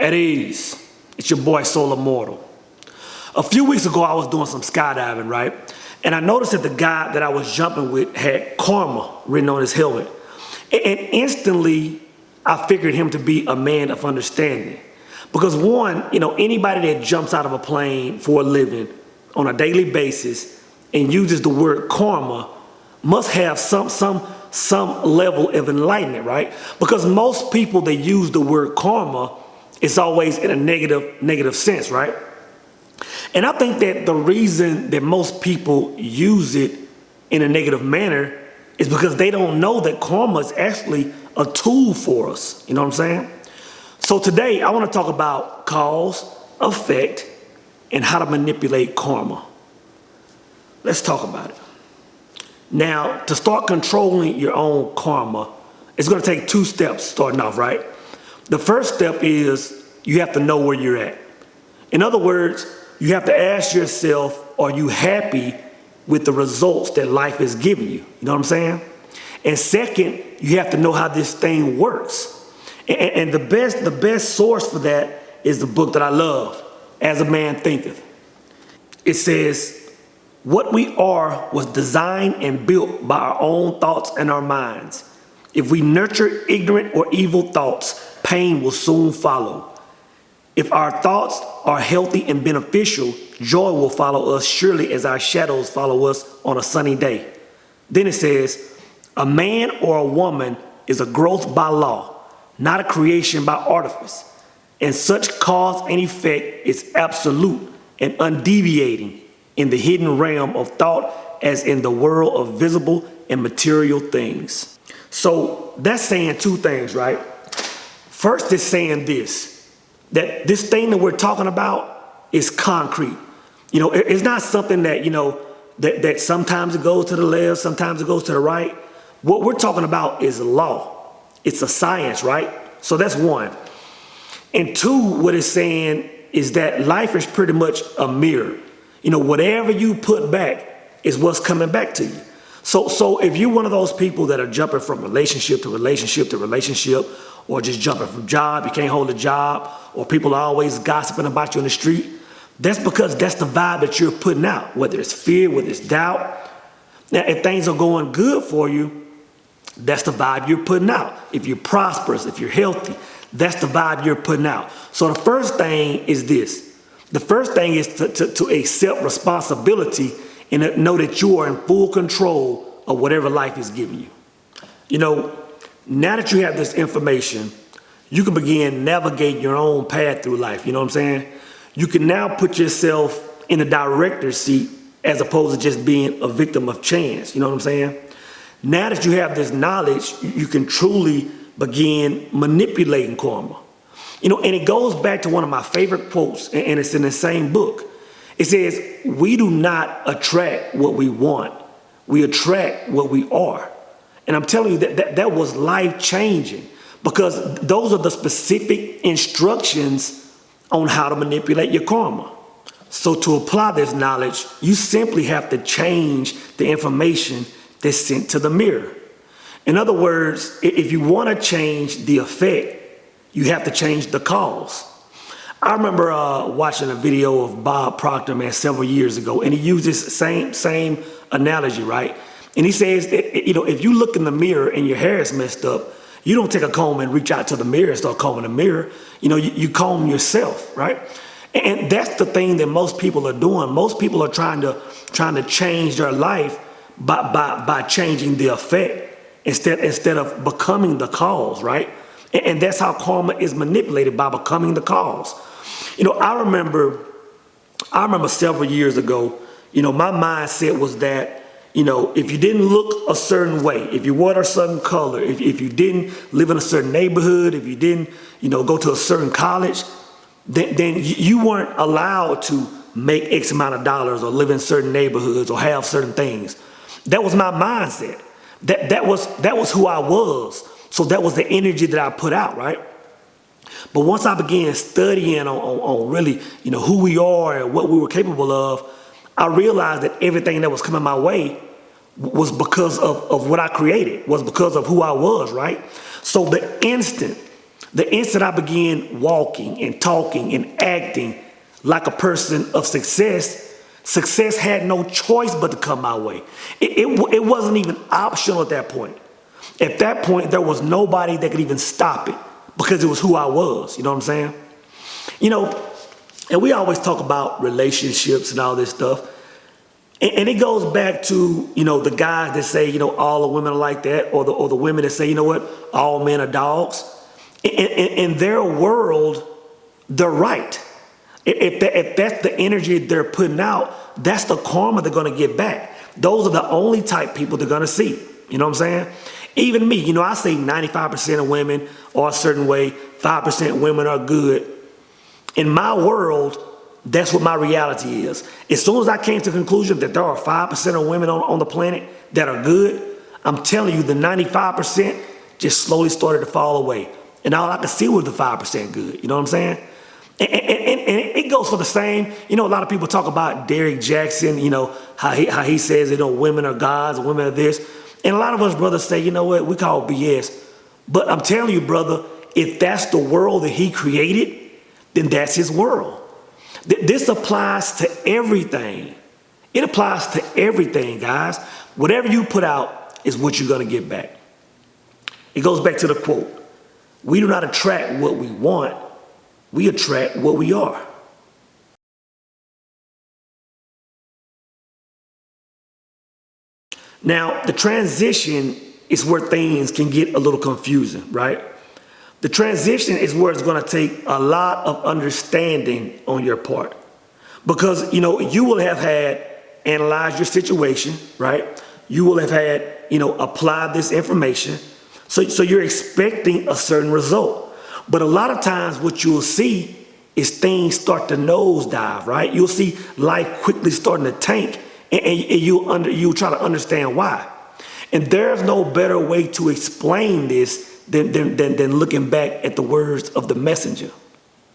At ease. It's your boy Soul Immortal. A few weeks ago, I was doing some skydiving, right? And I noticed that the guy that I was jumping with had karma written on his helmet. And instantly, I figured him to be a man of understanding. Because one, anybody that jumps out of a plane for a living on a daily basis and uses the word karma must have some level of enlightenment, right? Because most people that use the word karma, it's always in a negative sense, right? And I think that the reason that most people use it in a negative manner is because they don't know that karma is actually a tool for us. You know what I'm saying? So today I want to talk about cause, effect, and how to manipulate karma. Let's talk about it. Now, to start controlling your own karma, it's going to take 2 steps starting off, right? The first step is you have to know where you're at. In other words, you have to ask yourself, are you happy with the results that life is giving you? You know what I'm saying? And second, you have to know how this thing works. And the best source for that is the book that I love, As a Man Thinketh. It says, what we are was designed and built by our own thoughts and our minds. If we nurture ignorant or evil thoughts, pain will soon follow. If our thoughts are healthy and beneficial, joy will follow us surely as our shadows follow us on a sunny day. Then it says, a man or a woman is a growth by law, not a creation by artifice. And such cause and effect is absolute and undeviating in the hidden realm of thought as in the world of visible and material things. So that's saying 2 things, right? First, it's saying this, that this thing that we're talking about is concrete. It's not something that, that sometimes it goes to the left, sometimes it goes to the right. What we're talking about is law. It's a science, right? So that's 1. And 2, what it's saying is that life is pretty much a mirror. Whatever you put back is what's coming back to you. So if you're one of those people that are jumping from relationship to relationship to relationship, or just jumping from job, you can't hold a job, or people are always gossiping about you on the street, that's because that's the vibe that you're putting out, whether it's fear, whether it's doubt. Now, if things are going good for you, that's the vibe you're putting out. If you're prosperous, if you're healthy, that's the vibe you're putting out. So the first thing is this. The first thing is to accept responsibility and know that you are in full control of whatever life is giving you. Now that you have this information, you can begin navigating your own path through life. You know what I'm saying? You can now put yourself in a director's seat as opposed to just being a victim of chance. You know what I'm saying? Now that you have this knowledge, you can truly begin manipulating karma. And it goes back to one of my favorite quotes, and it's in the same book. It says, we do not attract what we want. We attract what we are. And I'm telling you that was life-changing, because those are the specific instructions on how to manipulate your karma. So to apply this knowledge, you simply have to change the information that's sent to the mirror. In other words, if you want to change the effect, you have to change the cause. I remember watching a video of Bob Proctor, man, several years ago, and he used this same analogy, right? And he says that, if you look in the mirror and your hair is messed up, you don't take a comb and reach out to the mirror and start combing the mirror. You comb yourself, right? And that's the thing that most people are doing. Most people are trying to change their life by changing the effect instead of becoming the cause, right? And that's how karma is manipulated, by becoming the cause. I remember several years ago, my mindset was that, if you didn't look a certain way, if you wore a certain color, if you didn't live in a certain neighborhood, if you didn't, go to a certain college, then you weren't allowed to make X amount of dollars or live in certain neighborhoods or have certain things. That was my mindset. That was who I was. So that was the energy that I put out, right? But once I began studying on really, who we are and what we were capable of, I realized that everything that was coming my way was because of what I created, was because of who I was, right? So the instant The instant I began walking and talking and acting like a person of success, success had no choice but to come my way. It wasn't even optional at that point. At that point, there was nobody that could even stop it because it was who I was. You know what I'm saying? You know, and we always talk about relationships and all this stuff. And it goes back to, you know, the guys that say, you know, all the women are like that, or the women that say, you know what, all men are dogs. In their world, they're right. If that's the energy they're putting out, that's the karma they're going to get back. Those are the only type people they're going to see. You know what I'm saying? Even me, you know, I say 95% of women are a certain way, 5% women are good. In my world, that's what my reality is. As soon as I came to the conclusion that there are 5% of women on the planet that are good, I'm telling you, the 95% just slowly started to fall away. And all I could see was the 5% good. You know what I'm saying? And it goes for the same. You know, a lot of people talk about Derrick Jackson, you know, how he says, you know, women are gods, women are this. And a lot of us brothers say, you know what, we call BS. But I'm telling you, brother, if that's the world that he created, then that's his world. This applies to everything. It applies to everything, guys. Whatever you put out is what you're going to get back. It goes back to the quote. We do not attract what we want. We attract what we are. Now, the transition is where things can get a little confusing, right? The transition is where it's going to take a lot of understanding on your part. Because, you know, you will have had analyzed your situation, right? You will have had, you know, applied this information. So you're expecting a certain result. But a lot of times what you'll see is things start to nosedive, right? You'll see life quickly starting to tank, and you'll try to understand why. And there's no better way to explain this than looking back at the words of the messenger.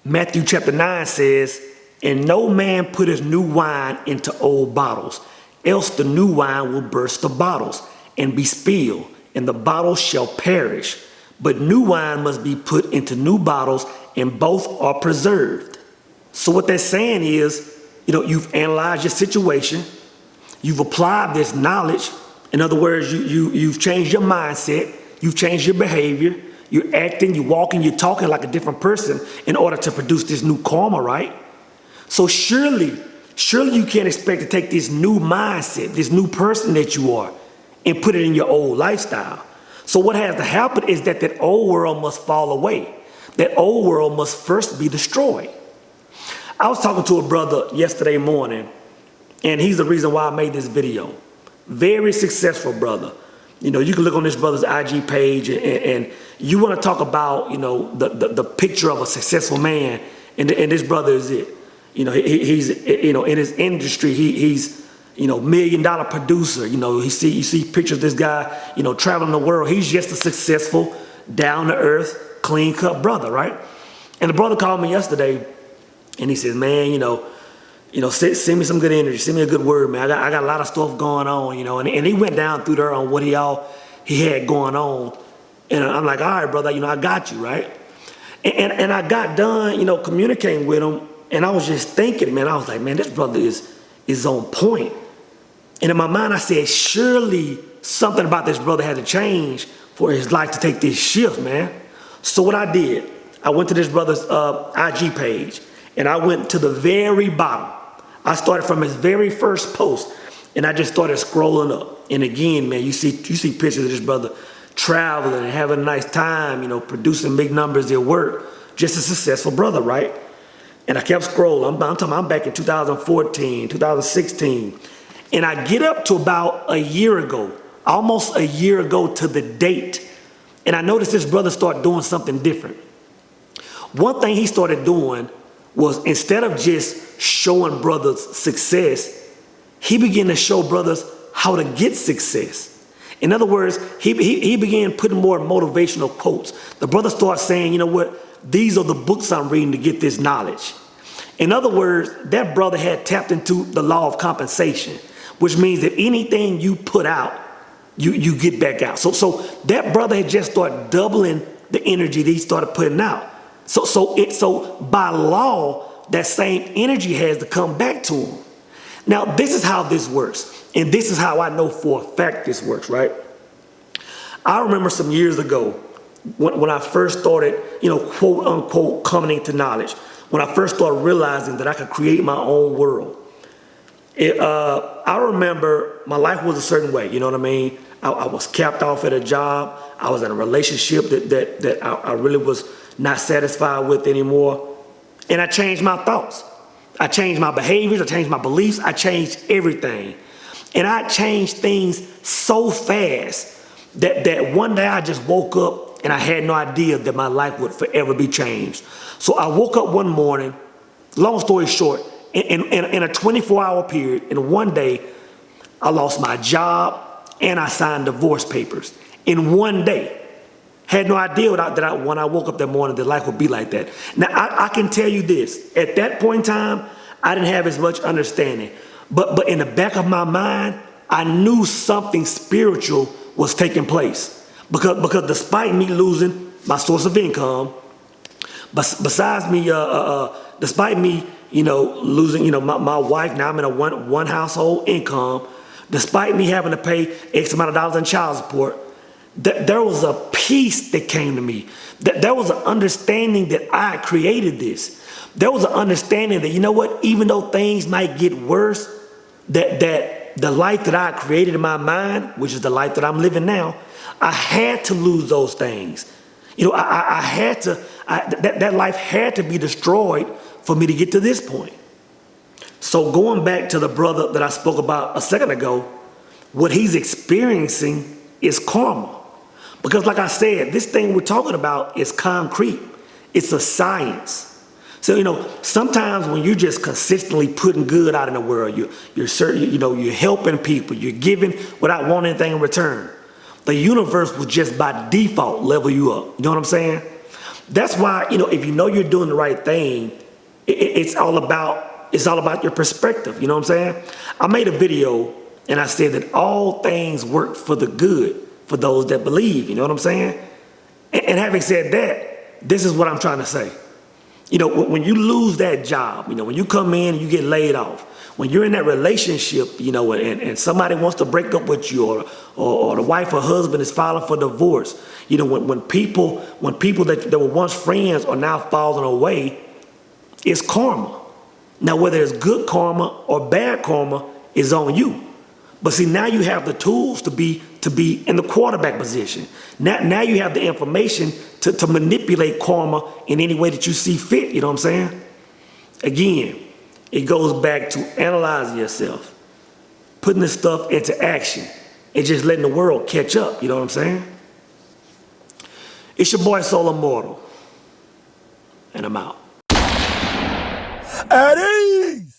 Matthew chapter 9 says, "And no man putteth new wine into old bottles, else the new wine will burst the bottles and be spilled, and the bottles shall perish. But new wine must be put into new bottles, and both are preserved." So what they're saying is, you know, you've analyzed your situation, you've applied this knowledge. In other words, you've changed your mindset, you've changed your behavior, you're acting, you're walking, you're talking like a different person in order to produce this new karma, right? So surely you can't expect to take this new mindset, this new person that you are, and put it in your old lifestyle. So what has to happen is that old world must fall away. That old world must first be destroyed. I was talking to a brother yesterday morning, and he's the reason why I made this video. Very successful brother. You know, you can look on this brother's IG page, and you want to talk about, you know, the picture of a successful man, and this brother is it. You know, he's, you know, in his industry, he's, you know, $1 million producer. You know, you see pictures of this guy, you know, traveling the world. He's just a successful, down-to-earth, clean-cut brother, right? And the brother called me yesterday, and he says, man, you know, send me some good energy, send me a good word, man. I got a lot of stuff going on, you know. And he went down through there on what he had going on. And I'm like, all right, brother, you know, I got you, right? And I got done, you know, communicating with him, and I was just thinking, man, I was like, man, this brother is on point. And in my mind, I said, surely something about this brother had to change for his life to take this shift, man. So what I did, I went to this brother's IG page, and I went to the very bottom. I started from his very first post, and I just started scrolling up. And again, man, you see pictures of this brother traveling and having a nice time, you know, producing big numbers at work. Just a successful brother, right? And I kept scrolling. I'm back in 2014, 2016. And I get up to about a year ago, almost a year ago to the date. And I noticed this brother started doing something different. One thing he started doing was, instead of just showing brothers success, he began to show brothers how to get success. In other words, he began putting more motivational quotes. The brother started saying, you know what, these are the books I'm reading to get this knowledge. In other words, that brother had tapped into the law of compensation, which means that anything you put out, you get back out. So that brother had just started doubling the energy that he started putting out. So by law, that same energy has to come back to him. Now, this is how this works. And this is how I know for a fact this works, right? I remember some years ago when I first started, quote unquote, coming into knowledge, when I first started realizing that I could create my own world. I remember my life was a certain way, you know what I mean? I was capped off at a job. I was in a relationship that I really was not satisfied with anymore. And I changed my thoughts. I changed my behaviors. I changed my beliefs. I changed everything. And I changed things so fast that one day I just woke up and I had no idea that my life would forever be changed. So I woke up one morning, long story short, in a 24-hour period, in one day, I lost my job and I signed divorce papers in one day. Had no idea when I woke up that morning that life would be like that. Now, I can tell you this. At that point in time, I didn't have as much understanding. But in the back of my mind, I knew something spiritual was taking place. Because despite me losing my source of income, besides me, despite me, losing, my wife, now I'm in a one household income, despite me having to pay X amount of dollars in child support, there was a peace that came to me. There was an understanding that I created this. There was an understanding that, even though things might get worse, that the life that I created in my mind, which is the life that I'm living now, I had to lose those things. I had to, that life had to be destroyed for me to get to this point. So going back to the brother that I spoke about a second ago, what he's experiencing is karma. Because like I said, this thing we're talking about is concrete. It's a science. So, sometimes when you're just consistently putting good out in the world, you're helping people, you're giving without wanting anything in return. The universe will just by default level you up. You know what I'm saying? That's why, if you're doing the right thing, it's all about your perspective. You know what I'm saying? I made a video and I said that all things work for the good for those that believe. You know what I'm saying? And having said that, this is what I'm trying to say. When you lose that job, when you come in and you get laid off, when you're in that relationship, and somebody wants to break up with you, or the wife or husband is filing for divorce, when people that were once friends are now falling away, it's karma. Now, whether it's good karma or bad karma is on you. But see, now you have the tools to be in the quarterback position. Now you have the information to manipulate karma in any way that you see fit. You know what I'm saying? Again, it goes back to analyzing yourself, putting this stuff into action, and just letting the world catch up. You know what I'm saying? It's your boy Soul Immortal, and I'm out. At ease!